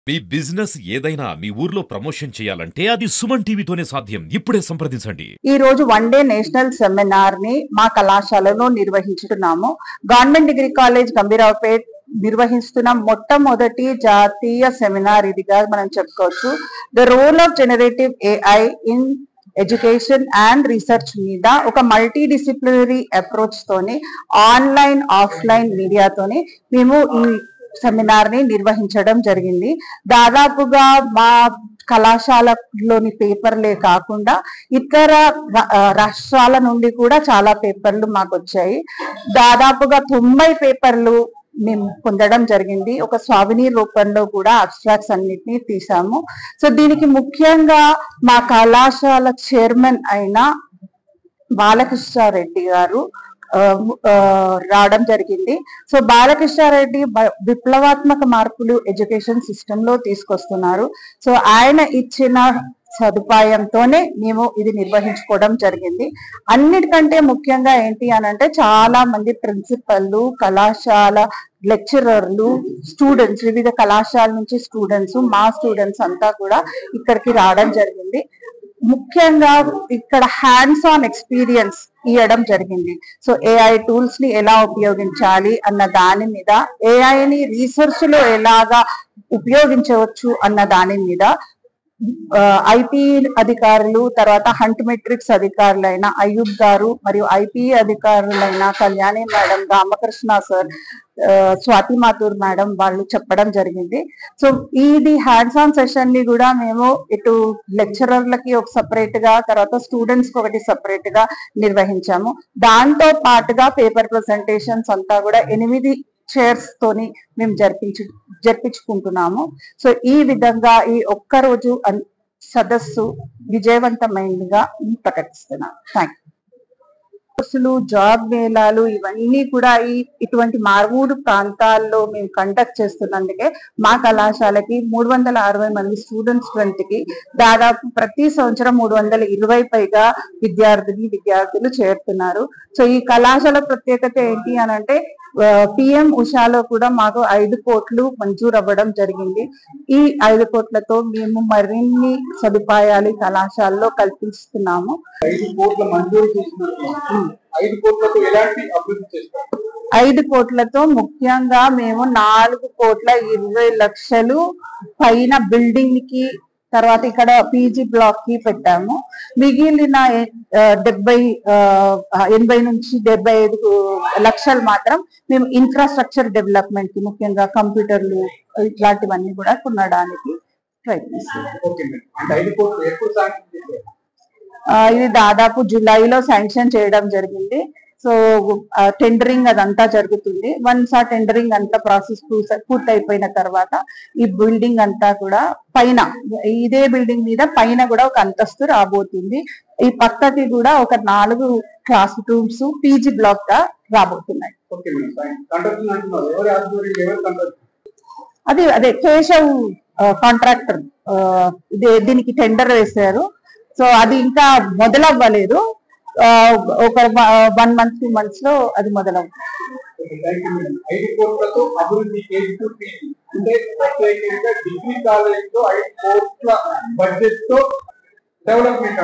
మీ business ఏదైనా మీ ఊర్లో promotion చేయాలంటే అది సుమన్ టీవీతోనే సాధ్యం. ఇప్పుడే సంప్రదించండి. ఈ రోజు వన్ డే నేషనల్ సెమినార్ ని మా కళాశాలలో నిర్వహించుతున్నాము. గవర్నమెంట్ డిగ్రీ కాలేజ్ గంభీరావుపేట్ నిర్వహిస్తున్న మొట్టమొదటి జాతీయ సెమినార్ ఇదిగా మనం చెప్పుకోవచ్చు. The role of generative AI in education and research మీద ఒక మల్టీ డిసిప్లినరీ అప్రోచ్ తోని ఆన్లైన్ ఆఫ్లైన్ మీడియాతోని మేము ఈ సెమినార్ ని నిర్వహించడం జరిగింది. దాదాపుగా మా కళాశాలలోని పేపర్లే కాకుండా ఇతర రాష్ట్రాల నుండి కూడా చాలా పేపర్లు మాకు వచ్చాయి. దాదాపుగా 90 పేపర్లు మేము పొందడం జరిగింది. ఒక స్వావినీర్ రూపంలో కూడా అబ్స్ట్రాక్ట్స్ అన్నిటినీ తీసాము. సో దీనికి ముఖ్యంగా మా కళాశాల చైర్మన్ అయిన బాలకృష్ణారెడ్డి గారు రావడం జరిగింది. సో బాలకృష్ణారెడ్డి విప్లవాత్మక మార్పులు ఎడ్యుకేషన్ సిస్టమ్ లో తీసుకొస్తున్నారు. సో ఆయన ఇచ్చిన సదుపాయంతోనే మేము ఇది నిర్వహించుకోవడం జరిగింది. అన్నిటికంటే ముఖ్యంగా ఏంటి అని అంటే చాలా మంది ప్రిన్సిపల్లు, కళాశాల లెక్చరర్లు, స్టూడెంట్స్, వివిధ కళాశాల నుంచి స్టూడెంట్స్, మా స్టూడెంట్స్ అంతా కూడా ఇక్కడికి రావడం జరిగింది. ముఖ్యంగా ఇక్కడ హ్యాండ్స్ ఆన్ ఎక్స్పీరియన్స్ ఇవ్వడం జరిగింది. సో ఏఐ టూల్స్ ని ఎలా ఉపయోగించాలి అన్న దాని మీద, ఏఐని రీసెర్చ్ లో ఎలాగా ఉపయోగించవచ్చు అన్న దాని మీద ఐపీ అధికారులు, తర్వాత హంట్ మెట్రిక్స్ అధికారులైన అయ్యూబ్ గారు మరియు ఐపీ అధికారులైన Kalyani madam, Ramakrishna sir, Swathi Mathur madam వాళ్ళు చెప్పడం జరిగింది. సో ఇది హ్యాండ్స్ ఆన్ సెషన్ ని కూడా మేము ఇటు లెక్చరర్లకి ఒక సపరేట్ గా, తర్వాత స్టూడెంట్స్ కి ఒకటి సపరేట్ గా నిర్వహించాము. దాంతో పాటుగా పేపర్ ప్రెజెంటేషన్స్ అంతా కూడా 8 చైర్స్ తోని మేము జరిపించుకుంటున్నాము. సో ఈ విధంగా ఈ ఒక్కరోజు సదస్సు విజయవంతమైనదిగా ప్రకటిస్తున్నాను. Thank you. కోర్సులు, జాబ్ మేళాలు ఇవన్నీ కూడా ఇటువంటి మారుమూడు ప్రాంతాల్లో మేము కండక్ట్ చేస్తున్నందుకే మా కళాశాలకి 360 మంది స్టూడెంట్స్ కి దాదాపు ప్రతి సంవత్సరం 320 పైగా విద్యార్థులు చేరుతున్నారు. సో ఈ కళాశాల ప్రత్యేకత ఏంటి అని అంటే పిఎం ఉషాలో కూడా మాకు 5 కోట్లు మంజూరు అవ్వడం జరిగింది. ఈ 5 కోట్లతో మేము మరిన్ని సదుపాయాలు కళాశాలలో కల్పిస్తున్నాము. 5 కోట్లతో ముఖ్యంగా మేము 4,20,00,000 పైన బిల్డింగ్ కి, తర్వాత ఇక్కడ పీజీ బ్లాక్ కి పెట్టాము. మిగిలిన 80 నుంచి 75 లక్షలు మాత్రం మేము ఇన్ఫ్రాస్ట్రక్చర్ డెవలప్మెంట్ కి, ముఖ్యంగా కంప్యూటర్లు ఇట్లాంటివన్నీ కూడా కొనడానికి ప్రయత్నిస్తున్నాం. ఇది దాదాపు జూలైలో శాంక్షన్ చేయడం జరిగింది. సో టెండరింగ్ అదంతా జరుగుతుంది. వన్స్ ఆ టెండరింగ్ అంతా ప్రాసెస్ పూర్తయిపోయిన తర్వాత ఈ బిల్డింగ్ అంతా కూడా పైన, ఇదే బిల్డింగ్ మీద పైన కూడా ఒక అంతస్తు రాబోతుంది. ఈ పక్కకి కూడా ఒక 4 క్లాస్ రూమ్స్ పీజీ బ్లాక్ గా రాబోతున్నాయి. అదే కేశవ్ కాంట్రాక్టర్ దీనికి టెండర్ వేశారు. సో అది ఇంకా మొదలవ్వలేదు. ఒక 1 month 2 months లో అది మొదలవుతుంది. 5 కోట్లతో అభివృద్ధి అంటే ప్రత్యేకంగా డిగ్రీ కాలేజ్ లో 5 కోట్ల బడ్జెట్ తో డెవలప్మెంట్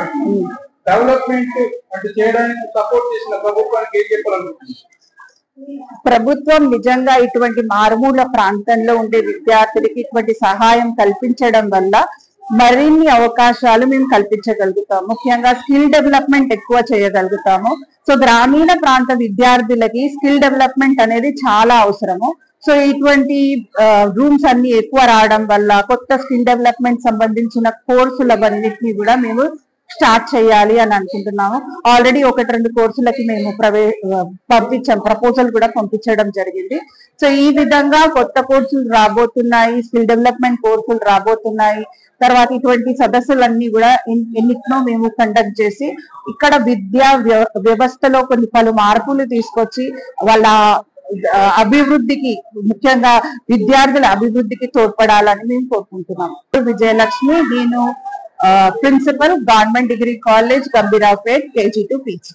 అంటే చేయడానికి సపోర్ట్ చేసిన ప్రభుత్వానికి ఏం చెప్పాలనుకుంటున్నారు? ప్రభుత్వం నిజంగా ఇటువంటి మారుమూల ప్రాంతంలో ఉండే విద్యార్థులకి ఇటువంటి సహాయం కల్పించడం వల్ల మరిన్ని అవకాశాలు మేము కల్పించగలుగుతాం. ముఖ్యంగా స్కిల్ డెవలప్మెంట్ ఎక్కువ చేయగలుగుతాము. సో గ్రామీణ ప్రాంత విద్యార్థులకి స్కిల్ డెవలప్మెంట్ అనేది చాలా అవసరము. సో ఇటువంటి రూమ్స్ అన్ని ఎక్కువ రావడం వల్ల కొత్త స్కిల్ డెవలప్మెంట్ సంబంధించిన కోర్సులన్నిటిని కూడా మేము స్టార్ట్ చేయాలి అని అనుకుంటున్నాము. ఆల్రెడీ 1-2 కోర్సులకి మేము ప్రపోజల్ కూడా పంపించడం జరిగింది. సో ఈ విధంగా కొత్త కోర్సులు రాబోతున్నాయి, స్కిల్ డెవలప్మెంట్ కోర్సులు రాబోతున్నాయి. తర్వాత ఇటువంటి సదస్సులన్నీ కూడా ఎన్నిటినో మేము కండక్ట్ చేసి ఇక్కడ విద్యా వ్యవస్థలో పలు మార్పులు తీసుకొచ్చి వాళ్ళ అభివృద్ధికి, ముఖ్యంగా విద్యార్థుల అభివృద్ధికి తోడ్పడాలని మేము కోరుకుంటున్నాం. విజయలక్ష్మి, నేను principal, government degree college Gambhiraopet, KG to PG.